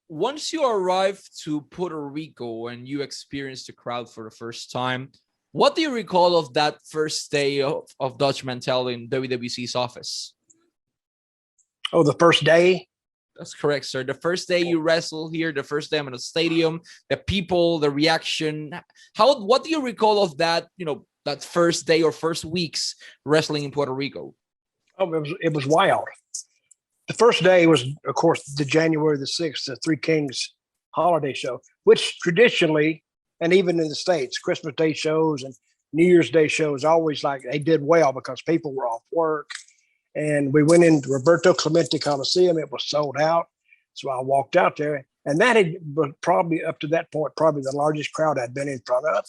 once you arrive to Puerto Rico and you experience the crowd for the first time, what do you recall of that first day of Dutch Mantel in WWC's office? Oh, the first day? That's correct, sir. The first day you wrestle here, the first day I'm in the stadium, the people, the reaction. What do you recall of that, that first day or first weeks wrestling in Puerto Rico? Oh, it was wild. The first day was, of course, the January the 6th, the Three Kings holiday show, which traditionally, and even in the States, Christmas Day shows and New Year's Day shows always they did well because people were off work. And we went into Roberto Clemente Coliseum. It was sold out. So I walked out there, and that was probably up to that point, probably the largest crowd I'd been in front of.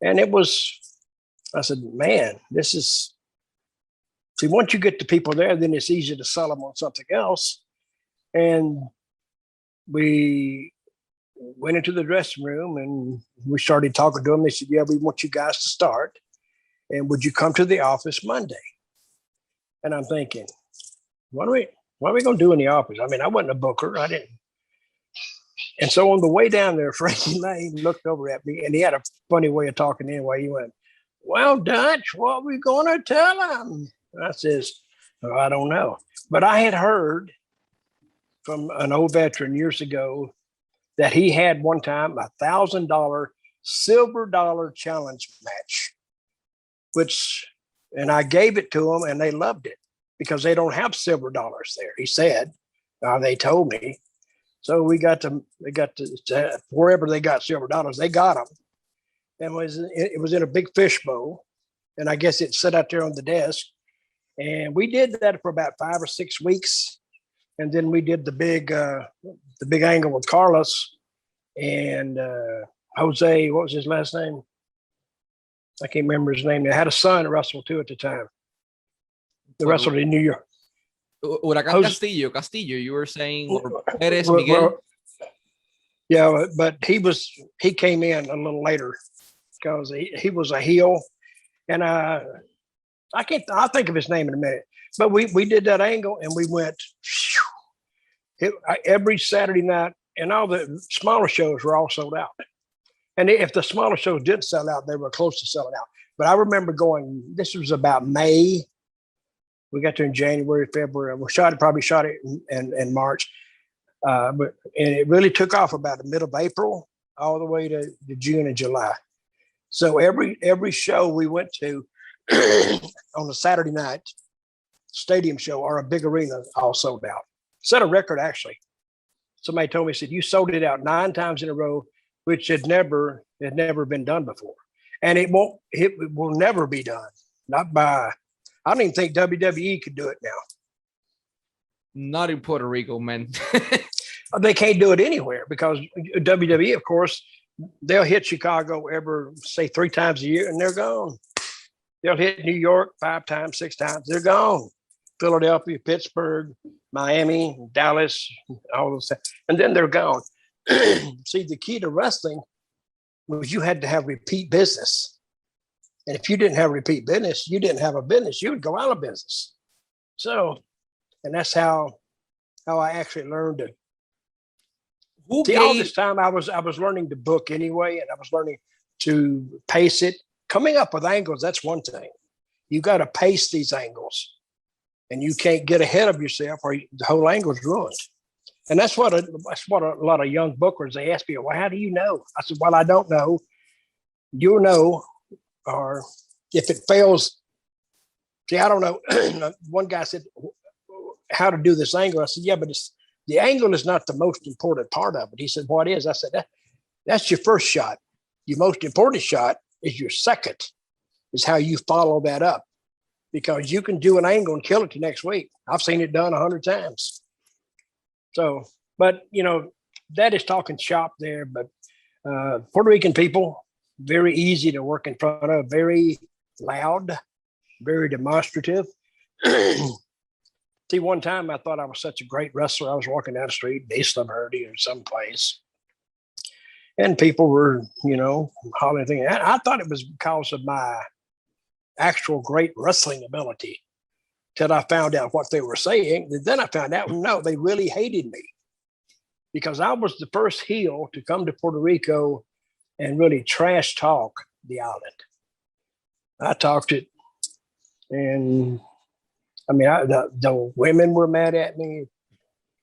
And I said, man, this is, see, once you get the people there, then it's easy to sell them on something else. And we went into the dressing room and we started talking to them. They said, yeah, we want you guys to start. And would you come to the office Monday? And I'm thinking, what are we going to do in the office? I mean, I wasn't a booker. I didn't. And so on the way down there, Frankie Lane looked over at me, and he had a funny way of talking anyway. He went, well, Dutch, what are we going to tell him? I says, oh, I don't know. But I had heard from an old veteran years ago that he had one time $1,000 silver dollar challenge match, and I gave it to them, and they loved it because they don't have silver dollars there. He said, they told me. So they got to wherever they got silver dollars, they got them. And it was in a big fishbowl. And I guess it sat out there on the desk. And we did that for about 5 or 6 weeks. And then we did the big angle with Carlos and Jose, what was his last name? I can't remember his name. They had a son, Russell, too, at the time. They wrestled in New York. Huracán Castillo, you were saying, or Perez, Miguel? Yeah, but he came in a little later because he was a heel. And I'll think of his name in a minute. But we did that angle, and we went every Saturday night, and all the smaller shows were all sold out. And if the smaller shows didn't sell out, they were close to selling out. But I remember this was about May. We got there in January, February. We probably shot it in March. And it really took off about the middle of April all the way to June and July. So every show we went to on a Saturday night, stadium show or a big arena, all sold out. Set a record, actually. Somebody told me, said, you sold it out 9 times in a row, which had never been done before. And it will never be done. Not by, I don't even think WWE could do it now. Not in Puerto Rico, man. They can't do it anywhere because WWE, of course, they'll hit Chicago say 3 times a year and they're gone. They'll hit New York 5 times, 6 times, they're gone. Philadelphia, Pittsburgh, Miami, Dallas, all those things. And then they're gone. See, the key to wrestling was you had to have repeat business. And if you didn't have repeat business, you didn't have a business, you would go out of business. So, and that's how I actually learned to. All this time I was learning to book anyway, and I was learning to pace it. Coming up with angles, that's one thing. You got to pace these angles, and you can't get ahead of yourself, or the whole angle is ruined. And that's what a lot of young bookers, they ask me, well, how do you know? I said, well, I don't know. You'll know, or if it fails. See, I don't know. One guy said, how to do this angle. I said, yeah, but the angle is not the most important part of it. He said, what is? I said, that's your first shot. Your most important shot is your second, is how you follow that up. Because you can do an angle and kill it the next week. I've seen it done 100 times. So, but, that is talking shop there. But Puerto Rican people, very easy to work in front of, very loud, very demonstrative. See, one time I thought I was such a great wrestler. I was walking down the street, East Liberty or someplace, and people were, hollering things. I thought it was because of my actual great wrestling ability, till I found out what they were saying. And then I found out, no, they really hated me. because I was the first heel to come to Puerto Rico and really trash talk the island. I talked it, and I mean, the women were mad at me.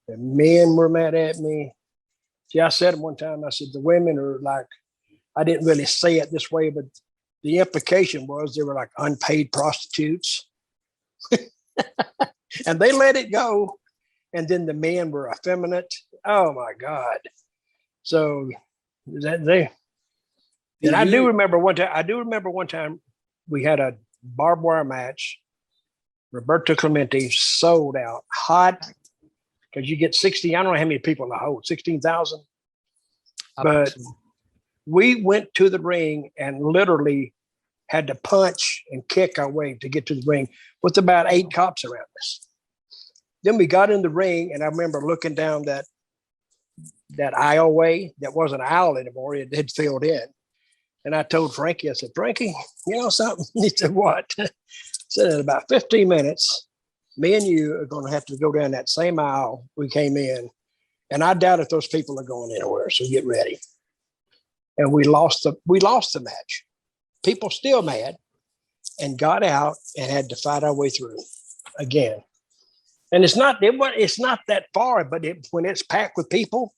The men were mad at me. See, I said one time, I said, the women are like, I didn't really say it this way, but the implication was they were like unpaid prostitutes. And they let it go. And then the men were effeminate. Oh my God. So and I do remember one time we had a barbed wire match. Roberto Clemente sold out hot, because you get 60, I don't know how many people in the hole, 16,000. But we went to the ring and literally had to punch and kick our way to get to the ring with about 8 cops around us. Then we got in the ring, and I remember looking down that aisleway that wasn't an aisle anymore. It had filled in. And I told Frankie, I said, Frankie, you know something? He said, what? I said, in about 15 minutes, me and you are going to have to go down that same aisle we came in. And I doubt if those people are going anywhere. So get ready. And we lost the match. People still mad, and got out and had to fight our way through again. And it's not that far, but when it's packed with people,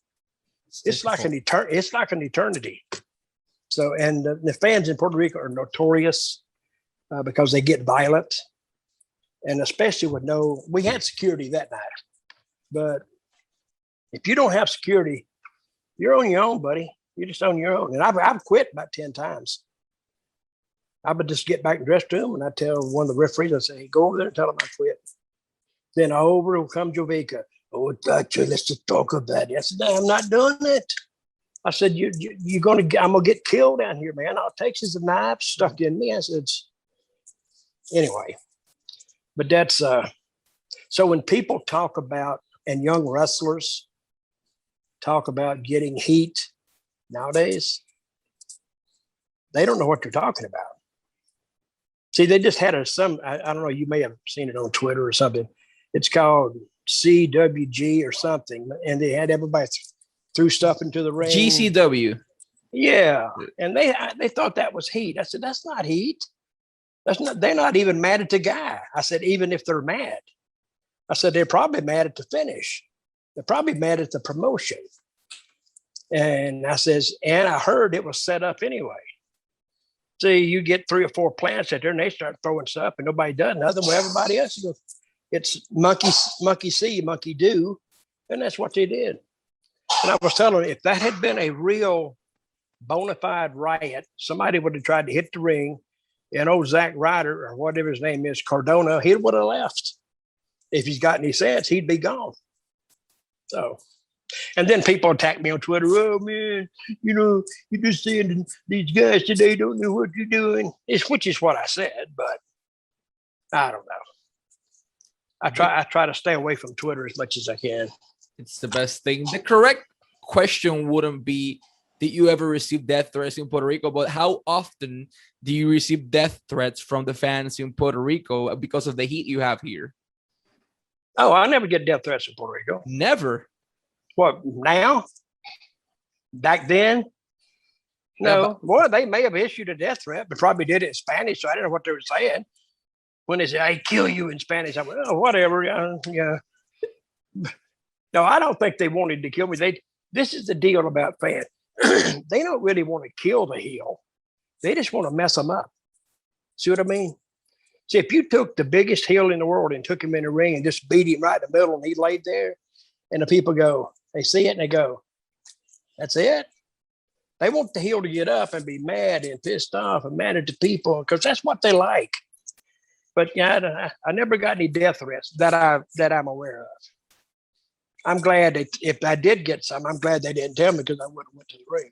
it's like an eternity. So, and the fans in Puerto Rico are notorious because they get violent, and especially we had security that night, but if you don't have security, you're on your own, buddy. You're just on your own. And I've quit about 10 times. I would just get back in the dressing room, and I tell one of the referees, I say, hey, go over there and tell them I quit. Then over will come Jovica. Oh, Dutch, let's just talk about it. I said, no, I'm not doing it. I said, I'm going to get killed down here, man. All it takes is a knife stuck in me. I said, anyway, but that's, so when people talk about, and young wrestlers talk about getting heat nowadays, they don't know what they're talking about. See, they just had I don't know, you may have seen it on Twitter or something. It's called CWG or something. And they had everybody threw stuff into the ring. GCW. Yeah. And they thought that was heat. I said, that's not heat. They're not even mad at the guy. I said, even if they're mad, I said, they're probably mad at the finish. They're probably mad at the promotion. And I says, and I heard it was set up anyway. See, you get 3 or 4 plants out there, and they start throwing stuff, and nobody does nothing. Well, everybody else goes, it's monkey see, monkey do. And that's what they did. And I was telling them, if that had been a real bona fide riot, somebody would have tried to hit the ring, and old Zack Ryder, or whatever his name is, Cardona, he would have left. If he's got any sense, he'd be gone. So, and then people attack me on Twitter. Oh man, you're just saying these guys today don't know what you're doing. Which is what I said, but I don't know. I try to stay away from Twitter as much as I can. It's the best thing. The correct question wouldn't be, did you ever receive death threats in Puerto Rico? But how often do you receive death threats from the fans in Puerto Rico because of the heat you have here? Oh, I never get death threats in Puerto Rico. Never. What, now? Back then? No. Yeah, well, they may have issued a death threat, but probably did it in Spanish, so I don't know what they were saying. When they say, I kill you in Spanish, I went, oh, whatever. Yeah. No, I don't think they wanted to kill me. This is the deal about fans. They don't really want to kill the heel. They just want to mess them up. See what I mean? See, if you took the biggest heel in the world and took him in the ring and just beat him right in the middle and he laid there, and the people go, they see it and they go, that's it? They want the heel to get up and be mad and pissed off and mad at the people because that's what they like. But yeah, I never got any death threats that I'm aware of. I'm glad that if I did get some, I'm glad they didn't tell me because I wouldn't have went to the ring.